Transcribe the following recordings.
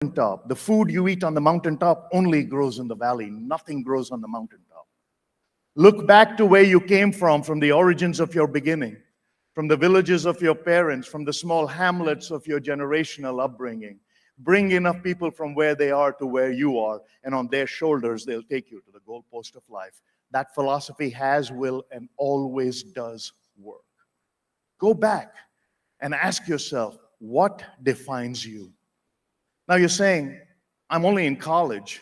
mountaintop. The food you eat on the mountaintop only grows in the valley. Nothing grows on the mountaintop. Look back to where you came from the origins of your beginning, from the villages of your parents, from the small hamlets of your generational upbringing. Bring enough people from where they are to where you are, and on their shoulders, they'll take you to the goalpost of life. That philosophy has, will, and always does work. Go back and ask yourself, what defines you? Now you're saying, I'm only in college.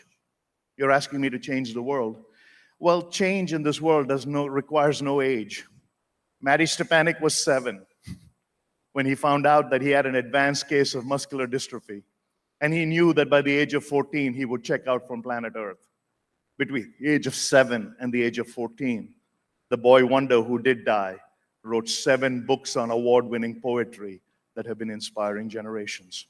You're asking me to change the world. Well, change in this world requires no age. Matty Stepanek was 7 when he found out that he had an advanced case of muscular dystrophy. And he knew that by the age of 14, he would check out from planet Earth. Between the age of 7 and the age of 14, the boy wonder who did die wrote 7 books on award-winning poetry that have been inspiring generations.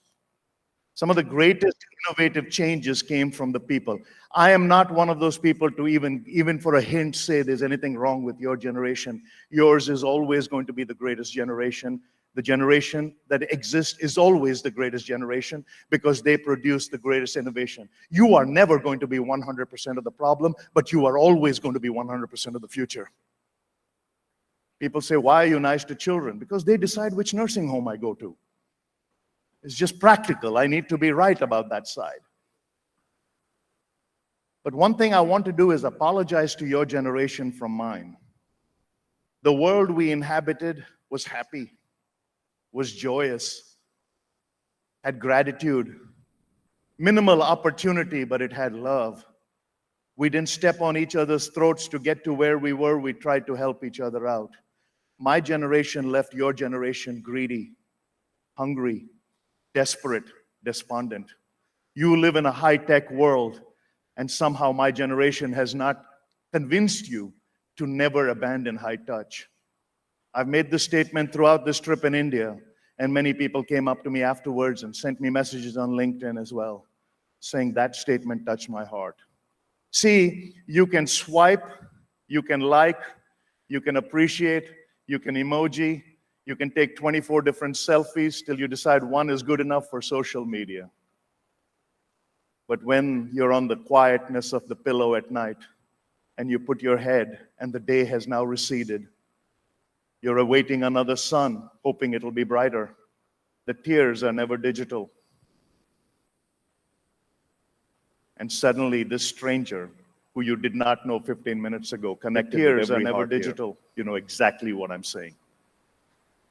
Some of the greatest innovative changes came from the people. I am not one of those people to even for a hint say there's anything wrong with your generation. Yours is always going to be the greatest generation. The generation that exists is always the greatest generation because they produce the greatest innovation. You are never going to be 100% of the problem, but you are always going to be 100% of the future. People say, why are you nice to children? Because they decide which nursing home I go to. It's just practical. I need to be right about that side. But one thing I want to do is apologize to your generation from mine. The world we inhabited was happy, was joyous, had gratitude, minimal opportunity, but it had love. We didn't step on each other's throats to get to where we were. We tried to help each other out. My generation left your generation greedy, hungry, desperate, despondent. You live in a high-tech world, and somehow my generation has not convinced you to never abandon high touch. I've made this statement throughout this trip in India, and many people came up to me afterwards and sent me messages on LinkedIn as well, saying that statement touched my heart. See, you can swipe, you can like, you can appreciate, you can emoji, you can take 24 different selfies till you decide one is good enough for social media. But when you're on the quietness of the pillow at night and you put your head and the day has now receded, you're awaiting another sun, hoping it'll be brighter. The tears are never digital. And suddenly this stranger who you did not know 15 minutes ago connected with every heart here. You know exactly what I'm saying.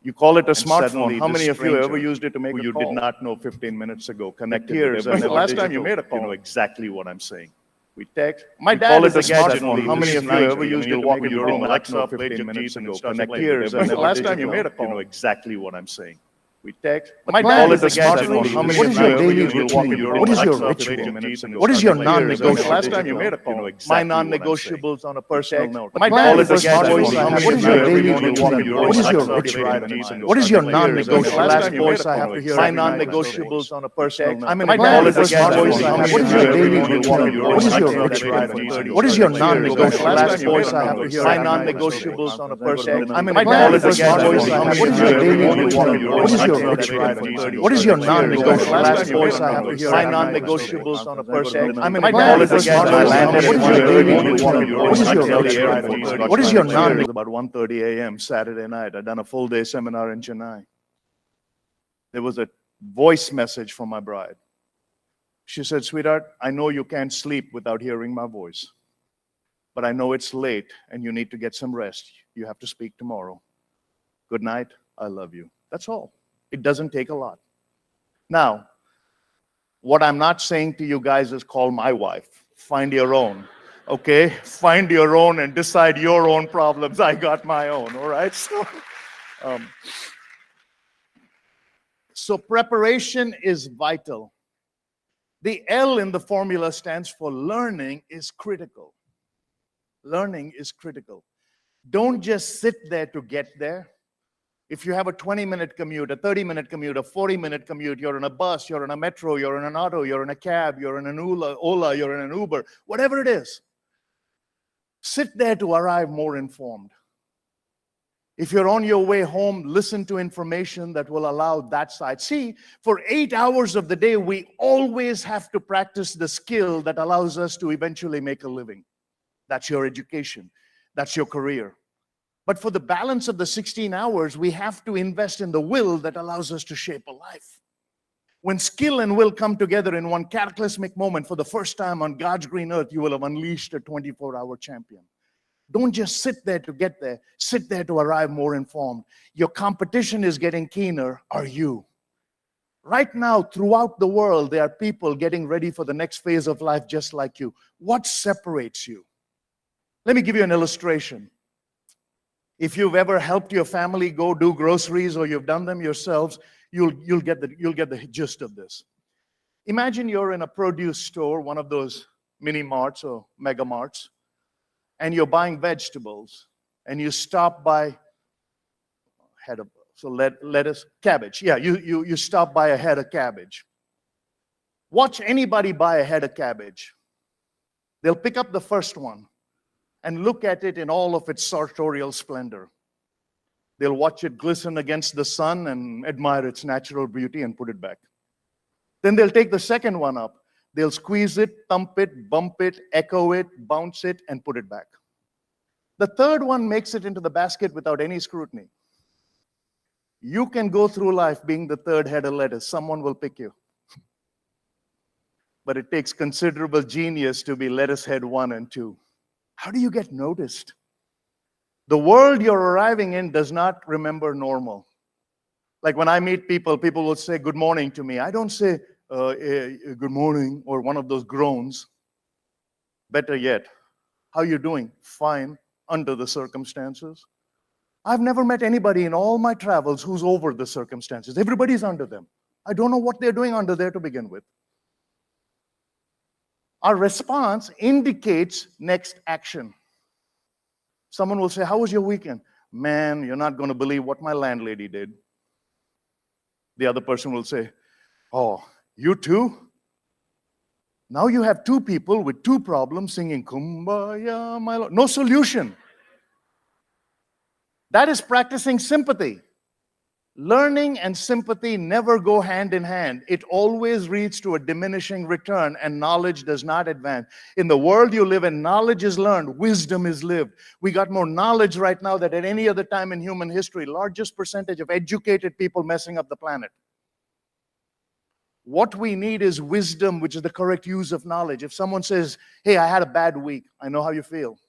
You call it a smartphone. How many of you ever used it to make a call? Who you did not know 15 minutes ago connected with every heart. The last time you made a call? You know exactly what I'm saying. We text. My dad is a smartphone. How many of you ever used it to walk in your room, Alexa, 15 minutes ago, connect here? The last time you made a call? You know exactly what I'm saying. We text. My dad is a smartphone. How many of you ever used it to walk in your room? What is your ritual? What is your non-negotiable? Last time you made a call? My non-negotiables on a personal note. My dad is a smartphone. What is your daily routine? What is your ritual? What is your non-negotiable? Last voice I have to hear. My non-negotiables on a personal note. I'm in a call. What is your daily routine? What is your ritual? What is your non-negotiable? Last voice I have to hear. My non-negotiables on a personal. I'm in a call. What is your daily routine? What is your ritual? What is your non-negotiable? Last voice I have to hear. My non-negotiables on a person. I'm in a call. What is your daily routine? What is your ritual? What is your non-negotiable? About 1:30 a.m. Saturday night, I'd done a full-day seminar in Chennai. There was a voice message from my bride. She said, sweetheart, I know you can't sleep without hearing my voice, but I know it's late and you need to get some rest. You have to speak tomorrow. Good night. I love you. That's all. It doesn't take a lot. Now, what I'm not saying to you guys is call my wife. Find your own. Okay? Find your own and decide your own problems. I got my own. All right? So preparation is vital. The L in the formula stands for learning is critical. Learning is critical. Don't just sit there to get there. If you have a 20-minute commute, a 30-minute commute, a 40-minute commute, you're in a bus, you're in a metro, you're in an auto, you're in a cab, you're in an Ola, you're in an Uber, whatever it is, sit there to arrive more informed. If you're on your way home, listen to information that will allow that side. See, for 8 hours of the day, we always have to practice the skill that allows us to eventually make a living. That's your education. That's your career. But for the balance of the 16 hours, we have to invest in the will that allows us to shape a life. When skill and will come together in one cataclysmic moment, for the first time on God's green earth, you will have unleashed a 24-hour champion. Don't just sit there to get there. Sit there to arrive more informed. Your competition is getting keener. Are you? Right now, throughout the world, there are people getting ready for the next phase of life just like you. What separates you? Let me give you an illustration. If you've ever helped your family go do groceries or you've done them yourselves, you'll get the gist of this. Imagine you're in a produce store, one of those mini marts or mega marts, and you're buying vegetables, and you stop by lettuce, cabbage. Yeah, you stop by a head of cabbage. Watch anybody buy a head of cabbage. They'll pick up the first one and look at it in all of its sartorial splendor. They'll watch it glisten against the sun and admire its natural beauty and put it back. Then they'll take the second one up. They'll squeeze it, thump it, bump it, echo it, bounce it, and put it back. The third one makes it into the basket without any scrutiny. You can go through life being the third head of lettuce. Someone will pick you. But it takes considerable genius to be lettuce head 1 and 2. How do you get noticed? The world you're arriving in does not remember normal. Like when I meet people, people will say good morning to me. I don't say good morning or one of those groans. Better yet, how you doing? Fine, under the circumstances. I've never met anybody in all my travels who's over the circumstances. Everybody's under them. I don't know what they're doing under there to begin with. Our response indicates next action. Someone will say, how was your weekend? Man, you're not going to believe what my landlady did. The other person will say, oh, you too? Now you have two people with two problems singing Kumbaya, my Lord. No solution. That is practicing sympathy. Learning and sympathy never go hand in hand. It always leads to a diminishing return, and knowledge does not advance. In the world you live in, knowledge is learned, wisdom is lived. We got more knowledge right now than at any other time in human history. Largest percentage of educated people messing up the planet. What we need is wisdom, which is the correct use of knowledge. If someone says, hey, I had a bad week, I know how you feel.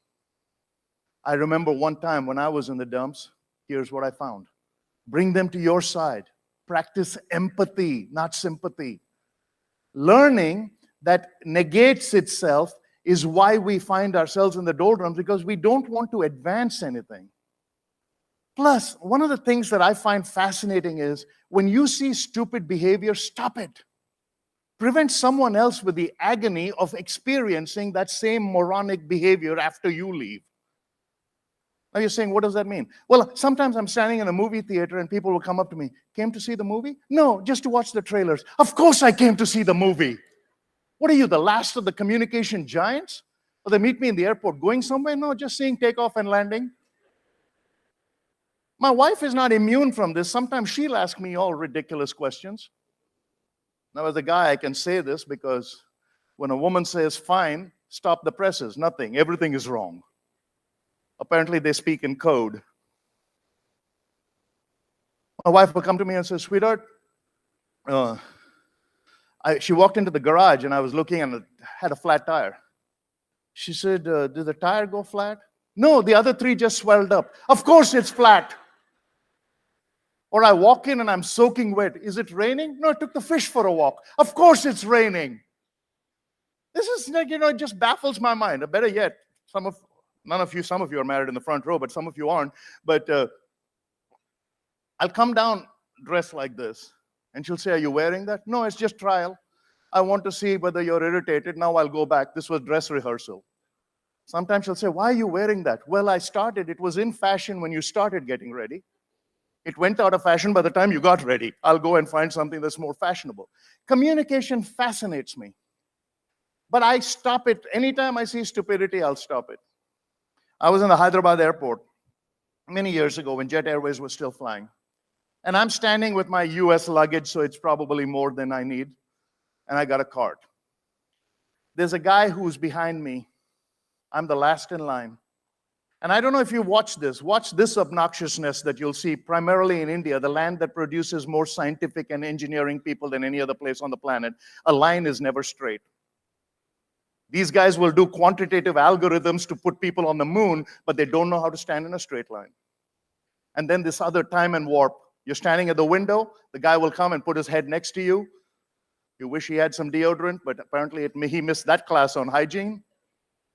I remember one time when I was in the dumps, here's what I found. Bring them to your side. Practice empathy, not sympathy. Learning that negates itself is why we find ourselves in the doldrums, because we don't want to advance anything. Plus, one of the things that I find fascinating is when you see stupid behavior, stop it. Prevent someone else with the agony of experiencing that same moronic behavior after you leave. Now you're saying, what does that mean? Well, sometimes I'm standing in a movie theater and people will come up to me, came to see the movie? No, just to watch the trailers. Of course I came to see the movie. What are you, the last of the communication giants? Or they meet me in the airport going somewhere? No, just seeing takeoff and landing. My wife is not immune from this. Sometimes she'll ask me all ridiculous questions. Now, as a guy, I can say this because when a woman says, fine, stop the presses, nothing, everything is wrong. Apparently, they speak in code. My wife will come to me and say, sweetheart, she walked into the garage and I was looking and it had a flat tire. She said, did the tire go flat? No, the other three just swelled up. Of course it's flat. Or I walk in and I'm soaking wet. Is it raining? No, I took the fish for a walk. Of course it's raining. This is, it just baffles my mind. Or better yet, some of you are married in the front row, but some of you aren't. But I'll come down dressed like this. And she'll say, are you wearing that? No, it's just trial. I want to see whether you're irritated. Now I'll go back. This was dress rehearsal. Sometimes she'll say, why are you wearing that? Well, it was in fashion when you started getting ready. It went out of fashion by the time you got ready. I'll go and find something that's more fashionable. Communication fascinates me. But I stop it. Anytime I see stupidity, I'll stop it. I was in the Hyderabad airport. many years ago when Jet Airways was still flying. And I'm standing with my US luggage, so it's probably more than I need. And I got a cart. There's a guy who's behind me. I'm the last in line. And I don't know if you watch this. Watch this obnoxiousness that you'll see primarily in India, the land that produces more scientific and engineering people than any other place on the planet. A line is never straight. These guys will do quantitative algorithms to put people on the moon, but they don't know how to stand in a straight line. And then this other time and warp. You're standing at the window, the guy will come and put his head next to you. You wish he had some deodorant, but apparently he missed that class on hygiene.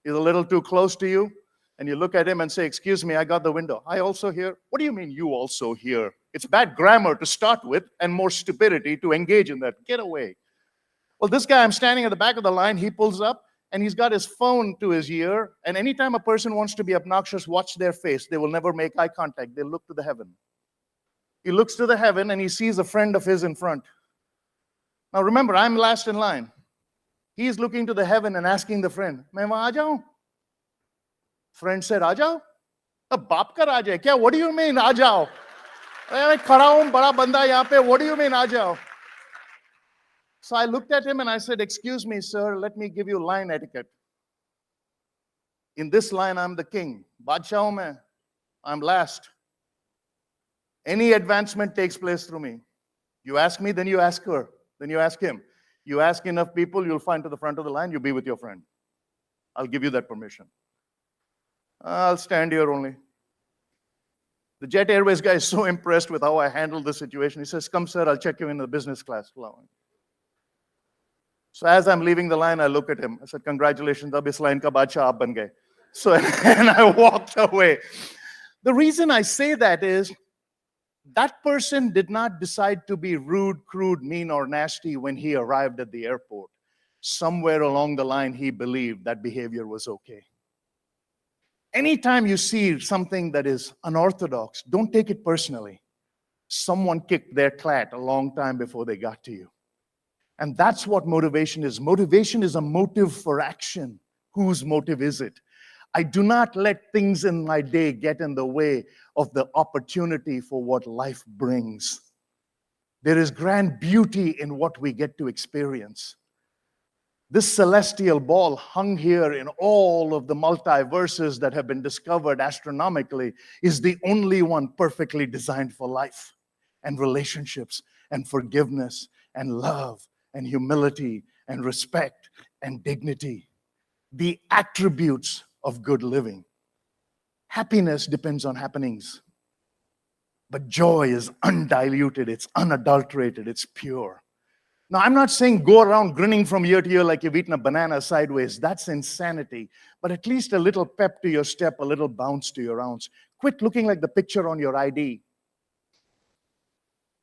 He's a little too close to you. And you look at him and say, excuse me, I got the window. I also hear. What do you mean you also hear? It's bad grammar to start with and more stupidity to engage in that. Get away. Well, this guy, I'm standing at the back of the line, he pulls up and he's got his phone to his ear. And anytime a person wants to be obnoxious, watch their face. They will never make eye contact. They look to the heaven. He looks to the heaven and he sees a friend of his in front. Now remember, I'm last in line. He's looking to the heaven and asking the friend, "Main wahan aa jaun?" Friend said, "Aa jao." "Ab baap kar aa jaye kya? What do you mean aa jao? Main khada hoon, bada banda yahan pe. What do you mean aa jao?" So I looked at him and I said, "Excuse me, sir, let me give you line etiquette. In this line, I'm the king. Badshah hoon main. I'm last. Any advancement takes place through me. You ask me, then you ask her, then you ask him. You ask enough people, you'll find to the front of the line, you'll be with your friend. I'll give you that permission. I'll stand here only." The Jet Airways guy is so impressed with how I handled the situation. He says, "Come, sir, I'll check you in the business class." So as I'm leaving the line, I look at him. I said, "Congratulations, ab is line ka badshah aap ban gaye." So, and I walked away. The reason I say that is, that person did not decide to be rude, crude, mean, or nasty when he arrived at the airport. Somewhere along the line, he believed that behavior was okay. Anytime you see something that is unorthodox, don't take it personally. Someone kicked their clat a long time before they got to you. And that's what motivation is. Motivation is a motive for action. Whose motive is it? I do not let things in my day get in the way of the opportunity for what life brings. There is grand beauty in what we get to experience. This celestial ball hung here in all of the multiverses that have been discovered astronomically is the only one perfectly designed for life and relationships and forgiveness and love and humility and respect and dignity. The attributes of good living. Happiness depends on happenings. But joy is undiluted, it's unadulterated, it's pure. Now, I'm not saying go around grinning from year to year like you've eaten a banana sideways. That's insanity. But at least a little pep to your step, a little bounce to your ounce. Quit looking like the picture on your ID.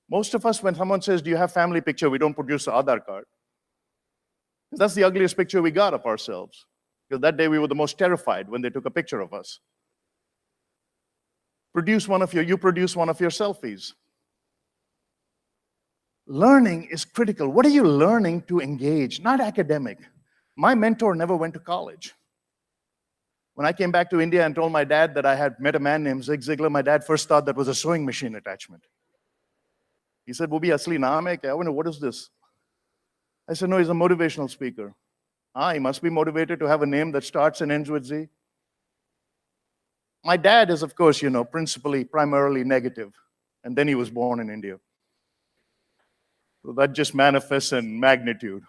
Most of us, when someone says, "Do you have family picture?" we don't produce the Aadhaar card. That's the ugliest picture we got of ourselves. Because that day we were the most terrified when they took a picture of us. You produce one of your selfies. Learning is critical. What are you learning to engage? Not academic. My mentor never went to college. When I came back to India and told my dad that I had met a man named Zig Ziglar, my dad first thought that was a sewing machine attachment. He said, "Wo bhi asli naam hai kya?" I went, "What is this?" I said, "No, he's a motivational speaker." He must be motivated to have a name that starts and ends with Z. My dad is, of course, primarily negative. And then he was born in India. So that just manifests in magnitude.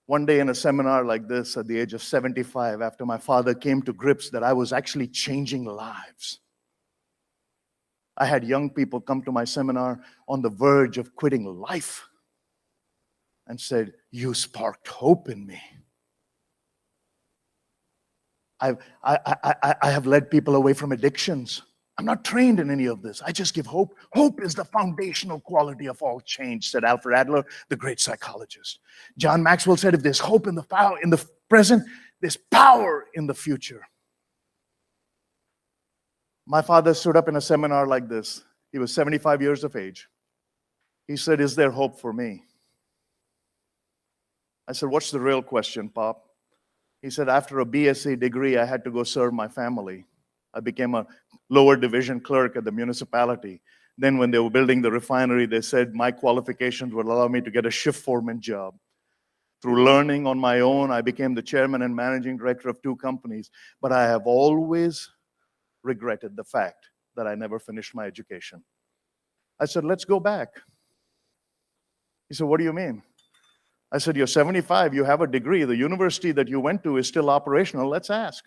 One day in a seminar like this, at the age of 75, after my father came to grips that I was actually changing lives, I had young people come to my seminar on the verge of quitting life and said, "You sparked hope in me." I have led people away from addictions. I'm not trained in any of this. I just give hope. Hope is the foundational quality of all change, said Alfred Adler, the great psychologist. John Maxwell said, if there's hope in the present, there's power in the future. My father stood up in a seminar like this. He was 75 years of age. He said, "Is there hope for me?" I said, "What's the real question, Pop?" He said, "After a BSc degree, I had to go serve my family. I became a lower division clerk at the municipality. Then when they were building the refinery, they said my qualifications would allow me to get a shift foreman job. Through learning on my own, I became the chairman and managing director of 2 companies. But I have always regretted the fact that I never finished my education. I said, let's go back. He said, what do you mean? I said, you're 75, you have a degree. The university that you went to is still operational. Let's ask.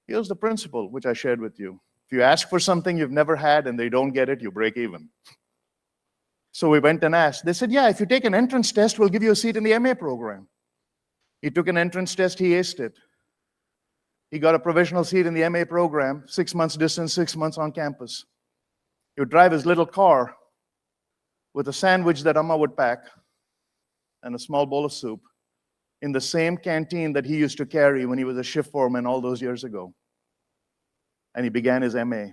Here's the principle, which I shared with you. If you ask for something you've never had and they don't get it, you break even. So we went and asked. They said, yeah, if you take an entrance test, we'll give you a seat in the MA program. He took an entrance test, he aced it. He got a provisional seat in the MA program, 6 months distance, 6 months on campus. He would drive his little car with a sandwich that Amma would pack and a small bowl of soup in the same canteen that he used to carry when he was a shift foreman all those years ago. And he began his MA.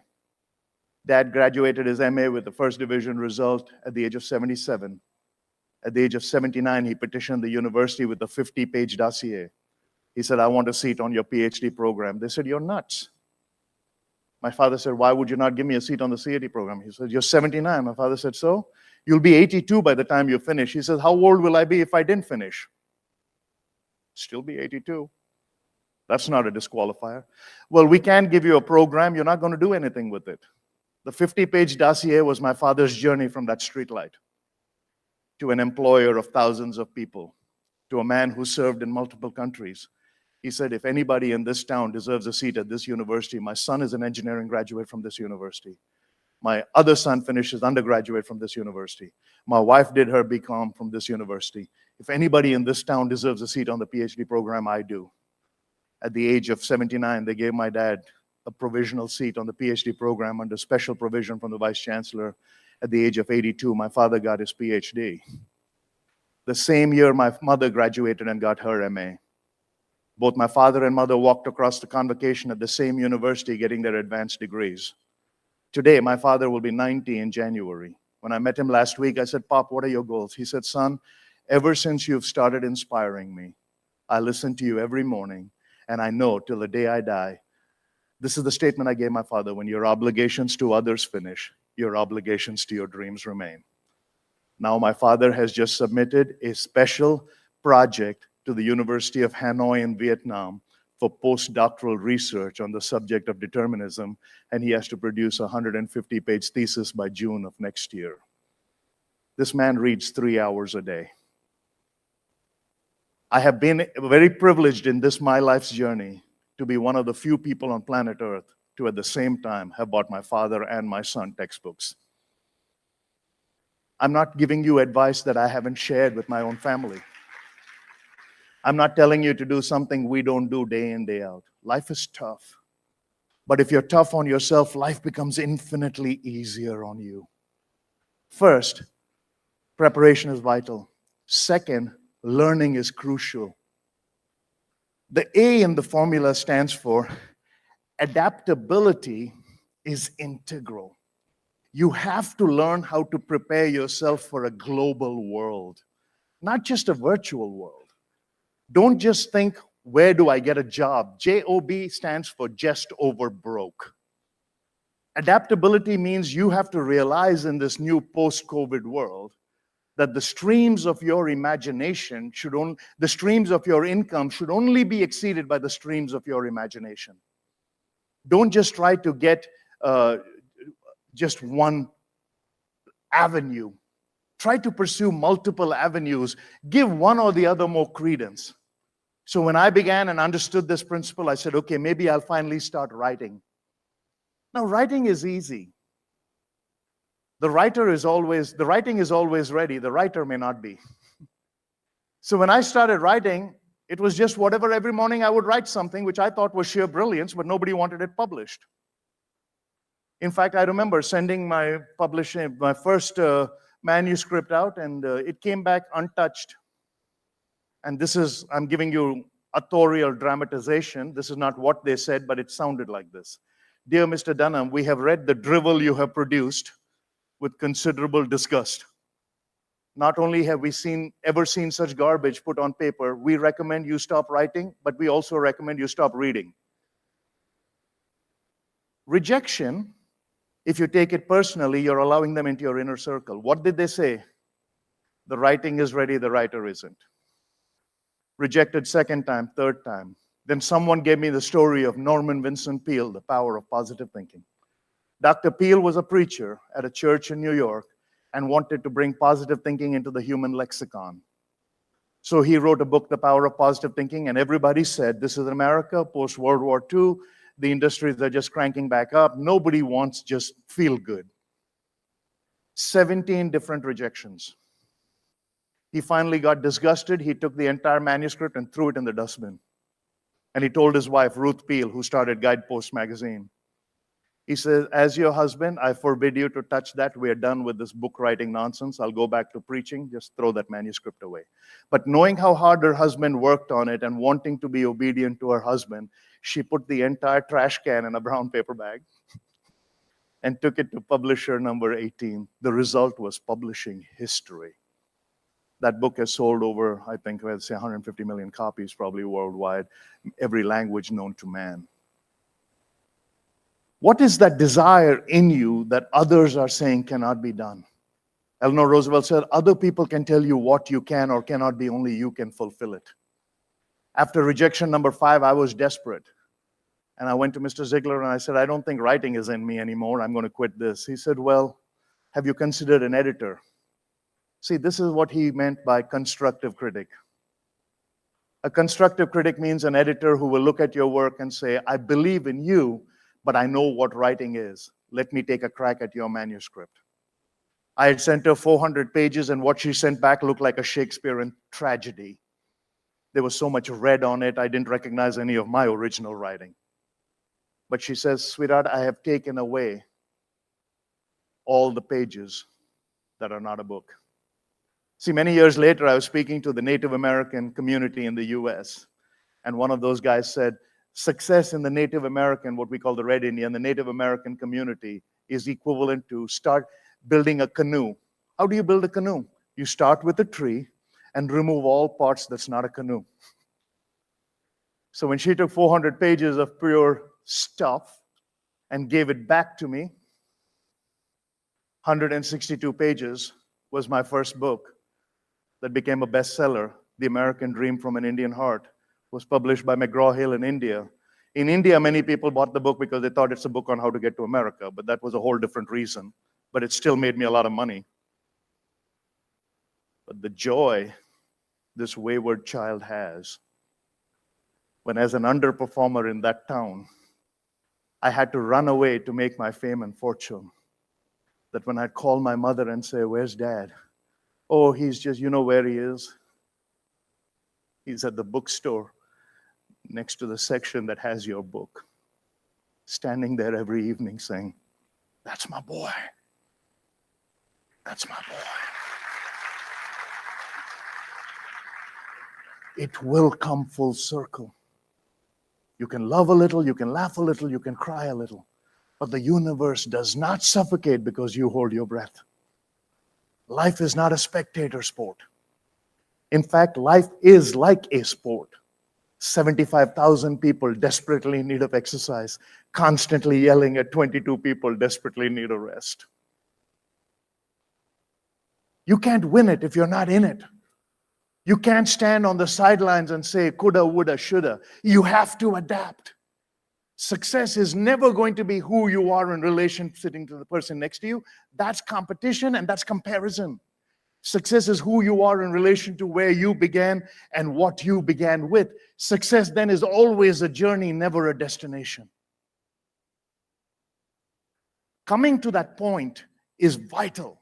Dad graduated his MA with the first division result at the age of 77. At the age of 79, he petitioned the university with a 50-page dossier. He said, I want a seat on your PhD program. They said, you're nuts. My father said, why would you not give me a seat on the CAT program? He said, you're 79. My father said, so? You'll be 82 by the time you finish. He says, how old will I be if I didn't finish? Still be 82. That's not a disqualifier. Well, we can't give you a program. You're not going to do anything with it. The 50-page dossier was my father's journey from that streetlight to an employer of thousands of people, to a man who served in multiple countries. He said, if anybody in this town deserves a seat at this university, my son is an engineering graduate from this university. My other son finished his undergraduate from this university. My wife did her BCom from this university. If anybody in this town deserves a seat on the PhD program, I do. At the age of 79, they gave my dad a provisional seat on the PhD program under special provision from the Vice Chancellor. At the age of 82, my father got his PhD. The same year, my mother graduated and got her MA. Both my father and mother walked across the convocation at the same university getting their advanced degrees. Today, my father will be 90 in January. When I met him last week, I said, Pop, what are your goals? He said, son, ever since you've started inspiring me, I listen to you every morning, and I know till the day I die. This is the statement I gave my father: when your obligations to others finish, your obligations to your dreams remain. Now my father has just submitted a special project to the University of Hanoi in Vietnam for postdoctoral research on the subject of determinism, and he has to produce a 150-page thesis by June of next year. This man reads 3 hours a day. I have been very privileged in this my life's journey to be one of the few people on planet Earth to at the same time have bought my father and my son textbooks. I'm not giving you advice that I haven't shared with my own family. I'm not telling you to do something we don't do day in, day out. Life is tough. But if you're tough on yourself, life becomes infinitely easier on you. First, preparation is vital. Second, learning is crucial. The A in the formula stands for adaptability is integral. You have to learn how to prepare yourself for a global world, not just a virtual world. Don't just think, where do I get a job? JOB stands for just over broke. Adaptability means you have to realize in this new post-COVID world that the streams of your imagination the streams of your income should only be exceeded by the streams of your imagination. Don't just try to get just one avenue. Try to pursue multiple avenues. Give one or the other more credence. So when I began and understood this principle, I said, okay, maybe I'll finally start writing. Now, writing is easy. The writing is always ready. The writer may not be. So when I started writing, it was just whatever. Every morning I would write something which I thought was sheer brilliance, but nobody wanted it published. In fact, I remember sending my first manuscript out, and it came back untouched. And I'm giving you authorial dramatization. This is not what they said, but it sounded like this. Dear Mr. Dhanam, we have read the drivel you have produced with considerable disgust. Not only have we ever seen such garbage put on paper, we recommend you stop writing, but we also recommend you stop reading. Rejection, if you take it personally, you're allowing them into your inner circle. What did they say? The writing is ready, the writer isn't. Rejected second time, third time. Then someone gave me the story of Norman Vincent Peale, The Power of Positive Thinking. Dr. Peale was a preacher at a church in New York and wanted to bring positive thinking into the human lexicon. So he wrote a book, The Power of Positive Thinking, and everybody said, this is America, post-World War II, the industries are just cranking back up. Nobody wants just feel good. 17 different rejections. He finally got disgusted. He took the entire manuscript and threw it in the dustbin. And he told his wife, Ruth Peale, who started Guidepost magazine, he says, as your husband, I forbid you to touch that. We are done with this book writing nonsense. I'll go back to preaching. Just throw that manuscript away. But knowing how hard her husband worked on it and wanting to be obedient to her husband, she put the entire trash can in a brown paper bag and took it to publisher number 18. The result was publishing history. That book has sold over, I think, let's say 150 million copies, probably worldwide, every language known to man. What is that desire in you that others are saying cannot be done? Eleanor Roosevelt said, other people can tell you what you can or cannot be, only you can fulfill it. After rejection number 5, I was desperate. And I went to Mr. Ziegler and I said, I don't think writing is in me anymore. I'm going to quit this. He said, well, have you considered an editor? See, this is what he meant by constructive critic. A constructive critic means an editor who will look at your work and say, I believe in you, but I know what writing is. Let me take a crack at your manuscript. I had sent her 400 pages, and what she sent back looked like a Shakespearean tragedy. There was so much red on it, I didn't recognize any of my original writing. But she says, sweetheart, I have taken away all the pages that are not a book. See, many years later, I was speaking to the Native American community in the US, and one of those guys said, success in the Native American, what we call the Red Indian, the Native American community is equivalent to start building a canoe. How do you build a canoe? You start with a tree and remove all parts that's not a canoe. So when she took 400 pages of pure stuff and gave it back to me, 162 pages was my first book that became a bestseller. The American Dream from an Indian Heart was published by McGraw-Hill in India. In India, many people bought the book because they thought it's a book on how to get to America, but that was a whole different reason. But it still made me a lot of money. But the joy this wayward child has, when as an underperformer in that town, I had to run away to make my fame and fortune, that when I'd call my mother and say, where's Dad? Oh, he's just, you know where he is? He's at the bookstore next to the section that has your book, standing there every evening saying, that's my boy. That's my boy. It will come full circle. You can love a little, you can laugh a little, you can cry a little, but the universe does not suffocate because you hold your breath. Life is not a spectator sport. In fact, life is like a sport. 75,000 people desperately in need of exercise, constantly yelling at 22 people desperately in need of rest. You can't win it if you're not in it. You can't stand on the sidelines and say, coulda, woulda, shoulda. You have to adapt. Success is never going to be who you are in relation sitting to the person next to you. That's competition and that's comparison. Success is who you are in relation to where you began and what you began with. Success then is always a journey, never a destination. Coming to that point is vital.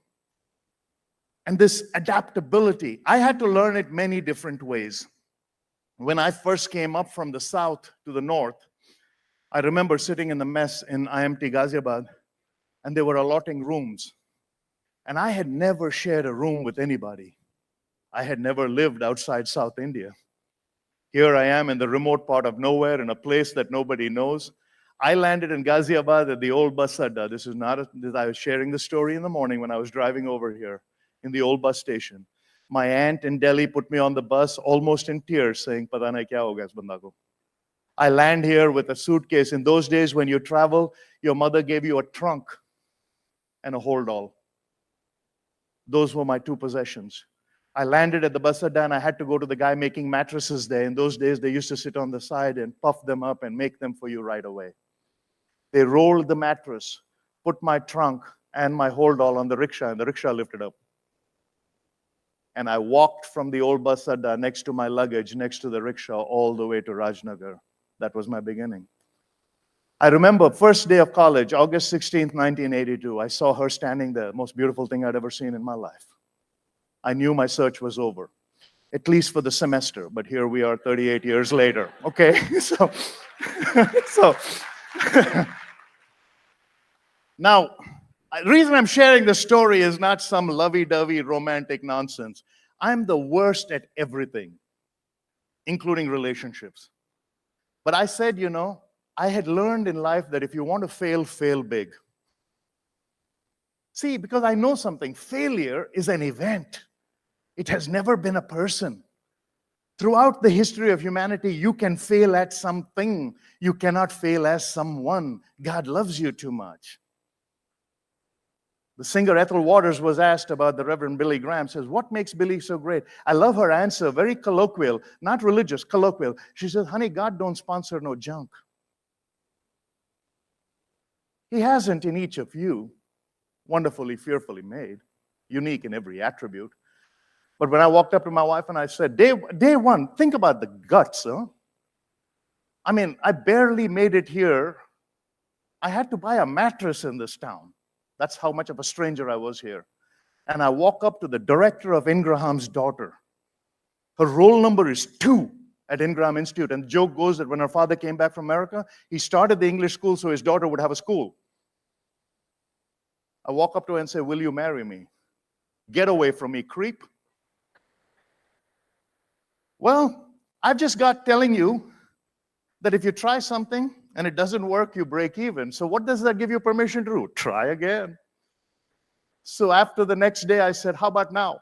And this adaptability, I had to learn it many different ways. When I first came up from the south to the north, I remember sitting in the mess in IMT Ghaziabad, and they were allotting rooms. And I had never shared a room with anybody. I had never lived outside South India. Here I am in the remote part of nowhere, in a place that nobody knows. I landed in Ghaziabad at the old bus adda. I was sharing the story in the morning when I was driving over here in the old bus station. My aunt in Delhi put me on the bus, almost in tears, saying, "Pata nahi kya hoga is banda ko." I land here with a suitcase. In those days, when you travel, your mother gave you a trunk and a hold all. Those were my two possessions. I landed at the bus adda and I had to go to the guy making mattresses there. In those days, they used to sit on the side and puff them up and make them for you right away. They rolled the mattress, put my trunk and my hold all on the rickshaw, and the rickshaw lifted up. And I walked from the old bus adda next to my luggage, next to the rickshaw, all the way to Rajnagar. That was my beginning. I remember first day of college, August 16th, 1982. I saw her standing there, most beautiful thing I'd ever seen in my life. I knew my search was over, at least for the semester, but here we are 38 years later, okay? So now, the reason I'm sharing this story is not some lovey-dovey romantic nonsense. I'm the worst at everything, including relationships. But I said, I had learned in life that if you want to fail, fail big. See, because I know something, failure is an event. It has never been a person. Throughout the history of humanity, you can fail at something. You cannot fail as someone. God loves you too much. The singer Ethel Waters was asked about the Reverend Billy Graham, says, what makes Billy so great? I love her answer, very colloquial, not religious, colloquial. She says, honey, God don't sponsor no junk. He hasn't in each of you, wonderfully, fearfully made, unique in every attribute. But when I walked up to my wife and I said, day one, think about the guts, huh? I mean, I barely made it here. I had to buy a mattress in this town. That's how much of a stranger I was here. And I walk up to the director of Ingraham's daughter. Her roll number is 2 at Ingraham Institute. And the joke goes that when her father came back from America, he started the English school so his daughter would have a school. I walk up to her and say, will you marry me? Get away from me, creep. Well, I've just got telling you that if you try something and it doesn't work, you break even. So what does that give you permission to do? Try again. So after the next day, I said, how about now?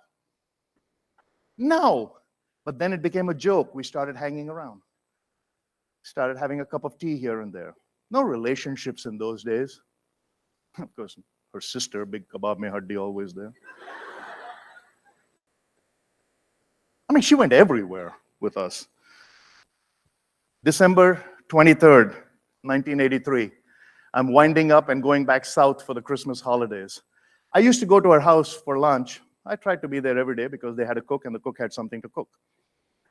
No. But then it became a joke. We started hanging around. Started having a cup of tea here and there. No relationships in those days. Of course, her sister, big kebab mein haddi, always there. I mean, she went everywhere with us. December 23rd, 1983. I'm winding up and going back south for the Christmas holidays. I used to go to her house for lunch. I tried to be there every day because they had a cook and the cook had something to cook.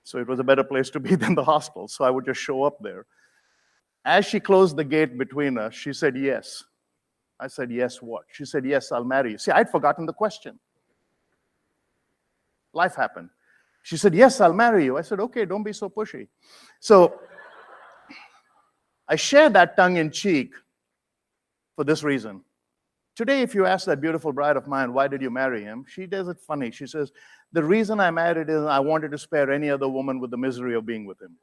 So it was a better place to be than the hostel. So I would just show up there. As she closed the gate between us, she said, yes. I said, yes, what? She said, yes, I'll marry you. See, I'd forgotten the question. Life happened. She said, yes, I'll marry you. I said, okay, don't be so pushy. So I share that tongue in cheek for this reason. Today, if you ask that beautiful bride of mine, why did you marry him? She does it funny. She says, the reason I married is I wanted to spare any other woman with the misery of being with him.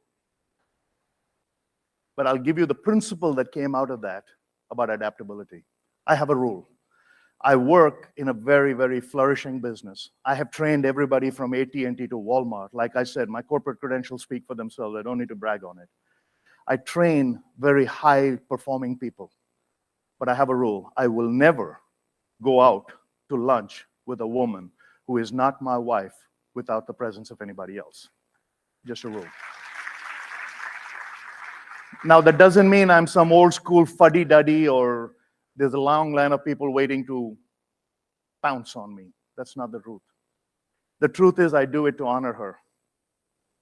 But I'll give you the principle that came out of that about adaptability. I have a rule. I work in a very, very flourishing business. I have trained everybody from AT&T to Walmart. Like I said, my corporate credentials speak for themselves. I don't need to brag on it. I train very high-performing people. But I have a rule. I will never go out to lunch with a woman who is not my wife without the presence of anybody else. Just a rule. Now, that doesn't mean I'm some old-school fuddy-duddy or there's a long line of people waiting to pounce on me. That's not the truth. The truth is I do it to honor her.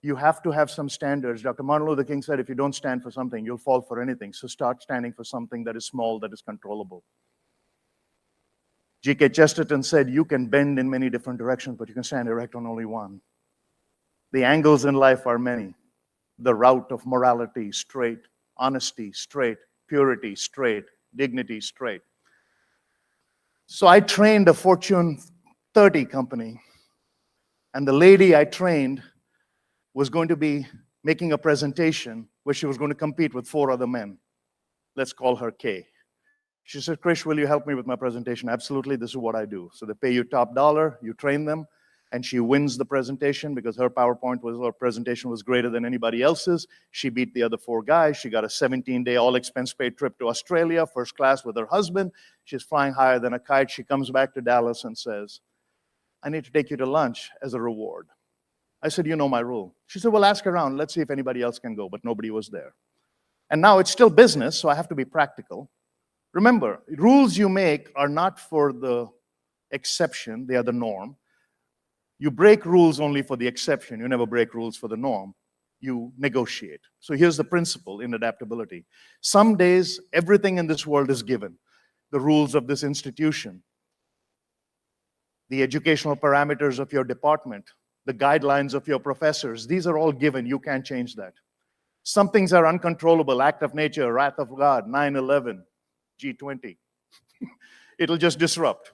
You have to have some standards. Dr. Martin Luther King said, if you don't stand for something, you'll fall for anything. So start standing for something that is small, that is controllable. G.K. Chesterton said, you can bend in many different directions, but you can stand erect on only one. The angles in life are many. The route of morality, straight. Honesty, straight. Purity, straight. Dignity, straight. So I trained a Fortune 30 company. And the lady I trained was going to be making a presentation where she was going to compete with 4 other men. Let's call her Kay. She said, Krish, will you help me with my presentation? Absolutely, this is what I do. So they pay you top dollar, you train them. and she wins the presentation because her presentation was greater than anybody else's. She beat the other 4 guys. She got a 17-day all-expense-paid trip to Australia, first class with her husband. She's flying higher than a kite. She comes back to Dallas and says, I need to take you to lunch as a reward. I said, you know my rule. She said, well, ask around. Let's see if anybody else can go. But nobody was there. And now it's still business, so I have to be practical. Remember, rules you make are not for the exception. They are the norm. You break rules only for the exception. You never break rules for the norm. You negotiate. So here's the principle in adaptability. Some days, everything in this world is given. The rules of this institution, the educational parameters of your department, the guidelines of your professors, these are all given. You can't change that. Some things are uncontrollable, act of nature, wrath of God, 9/11, G20. It'll just disrupt.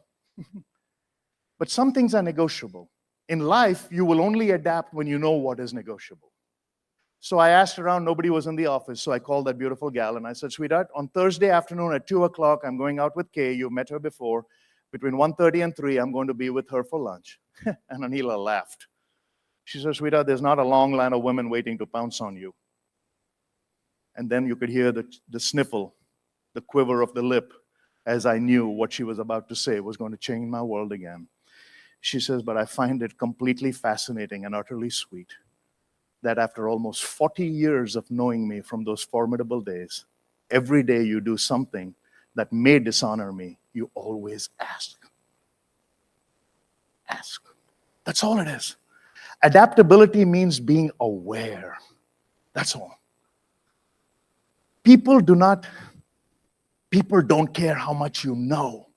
But some things are negotiable. In life, you will only adapt when you know what is negotiable. So I asked around, nobody was in the office, so I called that beautiful gal and I said, sweetheart, on Thursday afternoon at 2 o'clock, I'm going out with Kay. You've met her before. Between 1:30 and 3, I'm going to be with her for lunch. And Anila laughed. She said, sweetheart, there's not a long line of women waiting to pounce on you. And then you could hear the sniffle, the quiver of the lip, as I knew what she was about to say was going to change my world again. She says, but I find it completely fascinating and utterly sweet that after almost 40 years of knowing me from those formidable days, every day you do something that may dishonor me, you always ask. Ask. That's all it is. Adaptability means being aware. That's all. People don't care how much you know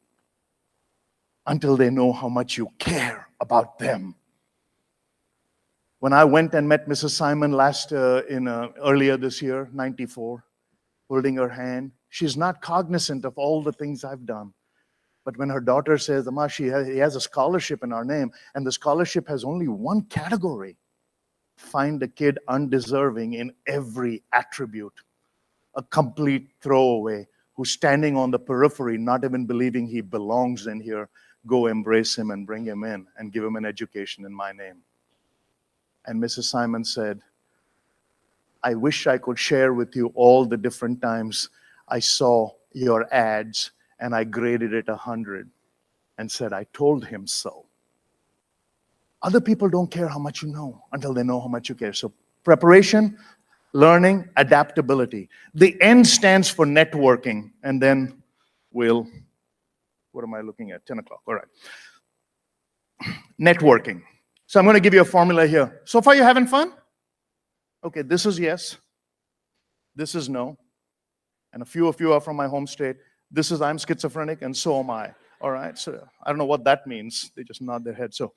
until they know how much you care about them. When I went and met Mrs. Simon earlier this year, 94, holding her hand, she's not cognizant of all the things I've done. But when her daughter says, Amma, he has a scholarship in our name, and the scholarship has only one category, find a kid undeserving in every attribute, a complete throwaway, who's standing on the periphery, not even believing he belongs in here, go embrace him and bring him in and give him an education in my name. And Mrs. Simon said, I wish I could share with you all the different times I saw your ads and I graded it 100 and said, I told him so. Other people don't care how much you know until they know how much you care. So preparation, learning, adaptability. The N stands for networking. And then what am I looking at? 10 o'clock, all right. Networking. So I'm going to give you a formula here. So far, you having fun? Okay, this is yes. This is no. And a few of you are from my home state. This is I'm schizophrenic, and so am I. All right, so I don't know what that means. They just nod their head. So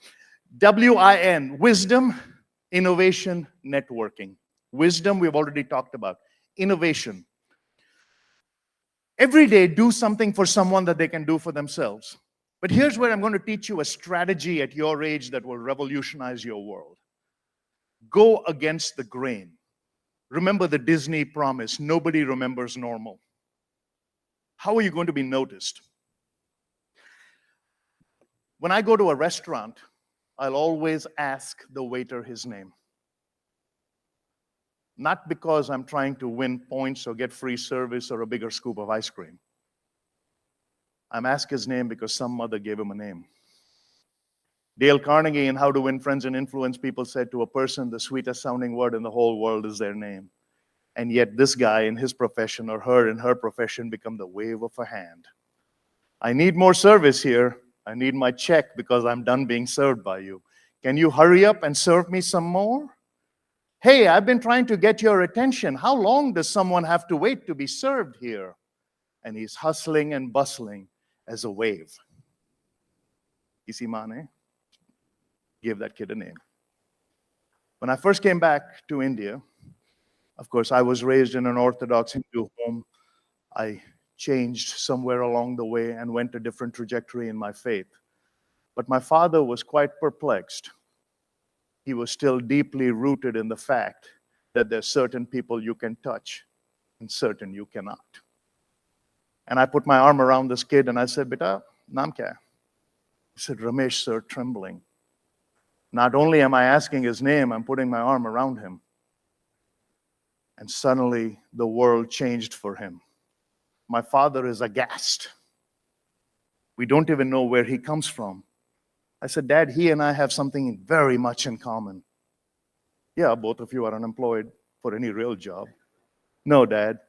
WIN, wisdom, innovation, networking. Wisdom, we've already talked about. Innovation. Every day, do something for someone that they can do for themselves. But here's where I'm going to teach you a strategy at your age that will revolutionize your world. Go against the grain. Remember the Disney promise, nobody remembers normal. How are you going to be noticed? When I go to a restaurant, I'll always ask the waiter his name. Not because I'm trying to win points or get free service or a bigger scoop of ice cream. I'm asking his name because some mother gave him a name. Dale Carnegie in How to Win Friends and Influence People said, to a person, the sweetest sounding word in the whole world is their name. And yet this guy in his profession or her in her profession become the wave of a hand. I need more service here. I need my check because I'm done being served by you. Can you hurry up and serve me some more? Hey, I've been trying to get your attention. How long does someone have to wait to be served here? And he's hustling and bustling as a wave. Isi Mane gave that kid a name. When I first came back to India, of course, I was raised in an Orthodox Hindu home. I changed somewhere along the way and went a different trajectory in my faith. But my father was quite perplexed. He was still deeply rooted in the fact that there's certain people you can touch and certain you cannot. And I put my arm around this kid and I said, Beta, naam kya hai? He said, Ramesh, sir, trembling. Not only am I asking his name, I'm putting my arm around him. And suddenly the world changed for him. My father is aghast. We don't even know where he comes from. I said, Dad, he and I have something very much in common. Yeah, both of you are unemployed for any real job. No, Dad,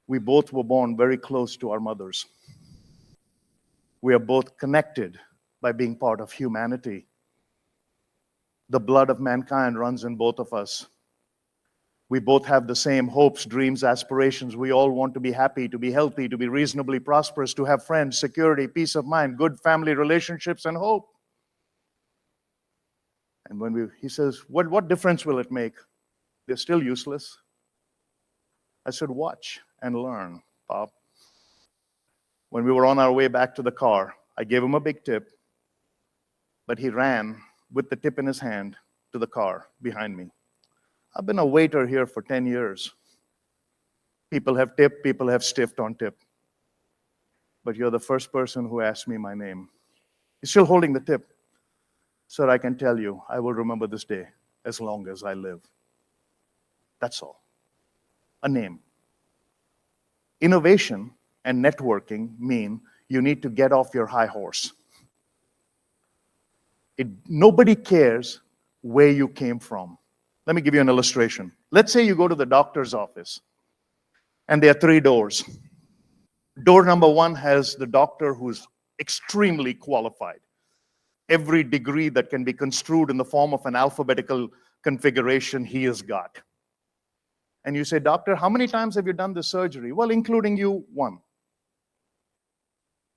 we both were born very close to our mothers. We are both connected by being part of humanity. The blood of mankind runs in both of us. We both have the same hopes, dreams, aspirations. We all want to be happy, to be healthy, to be reasonably prosperous, to have friends, security, peace of mind, good family relationships, and hope. And when he says, what difference will it make? They're still useless. I said, watch and learn, Pop. When we were on our way back to the car, I gave him a big tip, but he ran with the tip in his hand to the car behind me. I've been a waiter here for 10 years. People have tipped, people have stiffed on tip. But you're the first person who asked me my name. He's still holding the tip. Sir, I can tell you, I will remember this day as long as I live. That's all. A name. Innovation and networking mean you need to get off your high horse. Nobody cares where you came from. Let me give you an illustration. Let's say you go to the doctor's office, and there are 3 doors. Door number 1 has the doctor who's extremely qualified. Every degree that can be construed in the form of an alphabetical configuration, he has got. And you say, Doctor, how many times have you done this surgery? Well, including you, 1.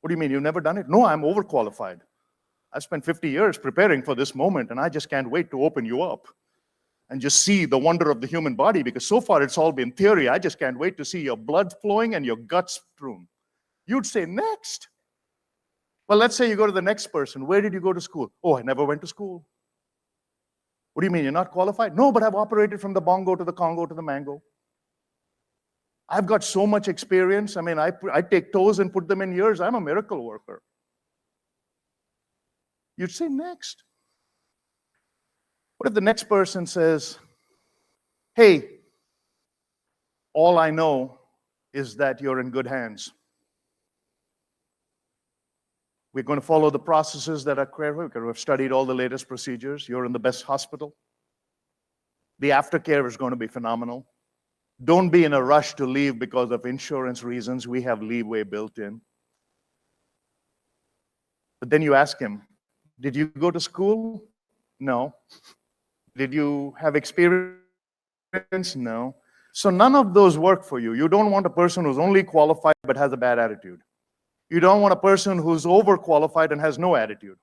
What do you mean, you've never done it? No, I'm overqualified. I've spent 50 years preparing for this moment, and I just can't wait to open you up and just see the wonder of the human body, because so far it's all been theory. I just can't wait to see your blood flowing and your guts strewn. You'd say, next. Well, let's say you go to the next person. Where did you go to school? Oh, I never went to school. What do you mean, you're not qualified? No, but I've operated from the bongo to the Congo to the mango. I've got so much experience. I mean, I take toes and put them in ears. I'm a miracle worker. You'd say, next. What if the next person says, hey, all I know is that you're in good hands. We're going to follow the processes that are clear. We've studied all the latest procedures. You're in the best hospital. The aftercare is going to be phenomenal. Don't be in a rush to leave because of insurance reasons. We have leeway built in. But then you ask him, did you go to school? No. Did you have experience? No. So none of those work for you. You don't want a person who's only qualified but has a bad attitude. You don't want a person who's overqualified and has no attitude.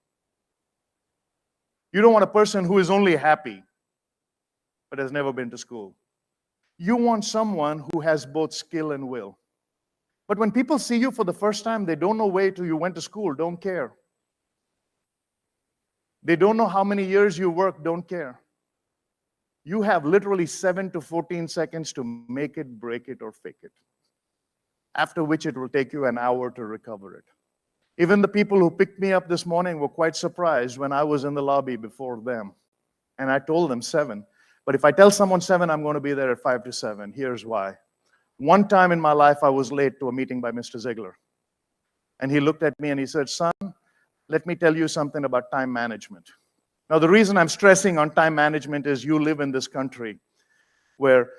You don't want a person who is only happy but has never been to school. You want someone who has both skill and will. But when people see you for the first time, they don't know where you went to school, don't care. They don't know how many years you worked, don't care. You have literally 7 to 14 seconds to make it, break it, or fake it. After which it will take you an hour to recover it. Even the people who picked me up this morning were quite surprised when I was in the lobby before them. And I told them 7. But if I tell someone 7, I'm going to be there at 5 to 7. Here's why. One time in my life, I was late to a meeting by Mr. Ziegler. And he looked at me and he said, son, let me tell you something about time management. Now, the reason I'm stressing on time management is you live in this country where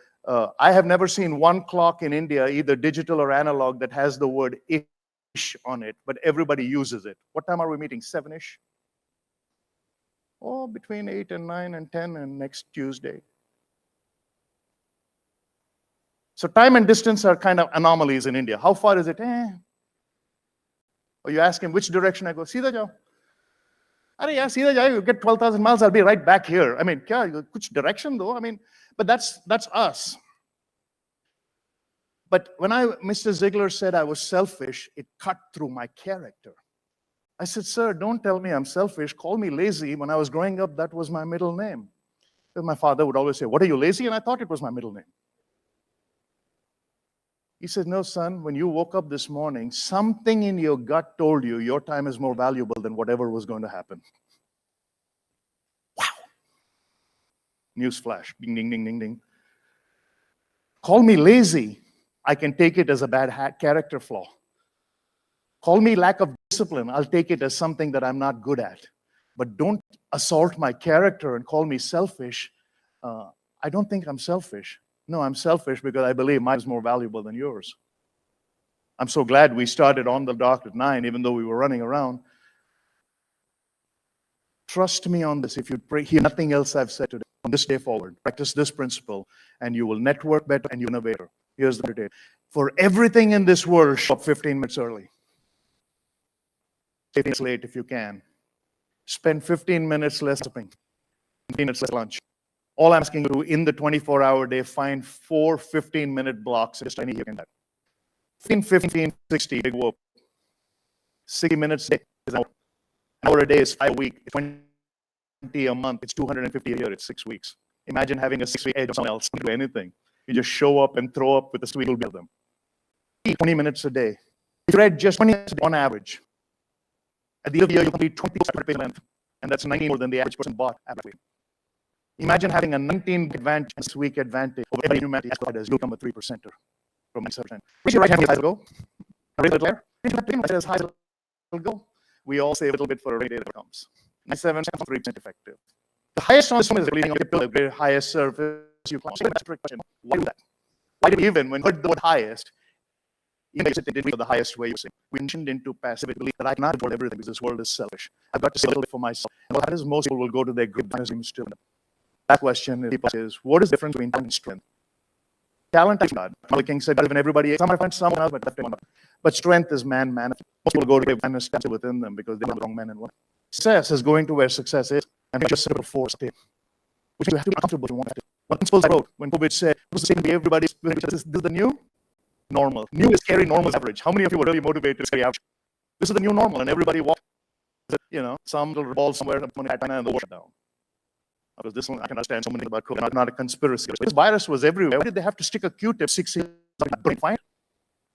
I have never seen one clock in India, either digital or analog, that has the word ish on it, but everybody uses it. What time are we meeting? 7-ish? Oh, between 8 and 9 and 10 and next Tuesday. So time and distance are kind of anomalies in India. How far is it? Or you ask him, which direction I go? Seedha jao. Are yeah, seedha jao. You get 12,000 miles, I'll be right back here. I mean, kya, which direction though? I mean, but that's us. But when Mr. Ziegler said I was selfish, it cut through my character. I said, sir, don't tell me I'm selfish. Call me lazy. When I was growing up, that was my middle name. Because my father would always say, what are you, lazy? And I thought it was my middle name. He said, no, son, when you woke up this morning, something in your gut told you your time is more valuable than whatever was going to happen. Wow. Newsflash. Ding, ding, ding, ding, ding. Call me lazy. I can take it as a bad character flaw. Call me lack of discipline. I'll take it as something that I'm not good at. But don't assault my character and call me selfish. I don't think I'm selfish. No, I'm selfish because I believe mine is more valuable than yours. I'm so glad we started on the dot at 9, even though we were running around. Trust me on this. If you hear nothing else I've said today, from this day forward, practice this principle, and you will network better and you innovate better. Here's the date. For everything in this world, show up 15 minutes early. 15 minutes late if you can. Spend 15 minutes less shopping, 15 minutes less lunch. All I'm asking you to do in the 24-hour day, find 4 15-minute blocks. Just any you can do. 15, 60, big whoop. 60 minutes a day is an hour a day is 5 a week. It's 20 a month. It's 250 a year. It's 6 weeks. Imagine having a 6-week edge of someone else. Don't do anything. You just show up and throw up with the sweet will build them. 20 minutes a day. If you read just 20 minutes on average, at the end of the year, you complete 20 page length, and that's 19 more than the average person bought average. Imagine having a 19 advantage, 6-week advantage over every humanity as you become a 3%er from 97%. Raise your right hand as high as it'll go. Raise it higher. Raise your right hand as high as it'll go. We all save a little bit for a rainy day that comes. 97%, 3% effective. The highest on this one is really the highest surface you climb. Why do that? Why did we even, when we heard the word highest, even if it didn't reach the highest way you sing, we mentioned into passivity belief that I cannot afford everything because this world is selfish. I've got to say a little bit for myself. And what happens is most people will go to their good dreams to that question is, what is the difference between talent and strength? Talent is God. Martin Luther King said, even everybody, someone finds someone else, but strength is man-man. Most people go to the man is within them because they're the wrong men and women. Success is going to where success is, and it's just simple force, which you have to be comfortable if you want to. One principle I wrote when COVID said, "What's the same to everybody? This is the new normal. New is scary, normal is average." How many of you were really motivated to scary average? This is the new normal, and everybody walks, some little ball somewhere, and the water down. Because this one, I can understand so many about COVID, not a conspiracy. This virus was everywhere. Why did they have to stick a Q-tip 6 years? Fine.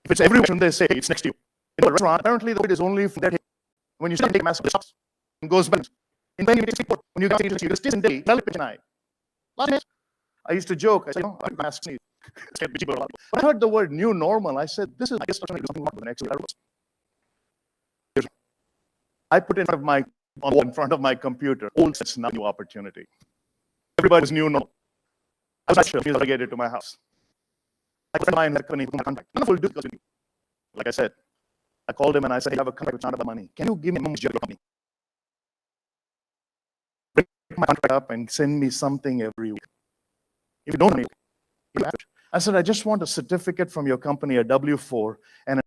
If it's everywhere, shouldn't they say it's next to you? In a restaurant, apparently the wait is only for that. When you start take mask, stops and goes back. In when you go to you just in day, tell it and I used to joke. I said, I have masks. When I heard the word new normal, I said, this is, I guess, something wrong with the next year. I put in front of my computer, old sets, now new opportunity. Everybody's new normal. I was not sure if I get it to my house. I put mine had a contact. None of will do because of you. Like I said, I called him and I said, you have a contract, it's not about money. Can you give me a moment of your company? Bring my contract up and send me something every week. If you don't need it, I said, I just want a certificate from your company, a W-4, and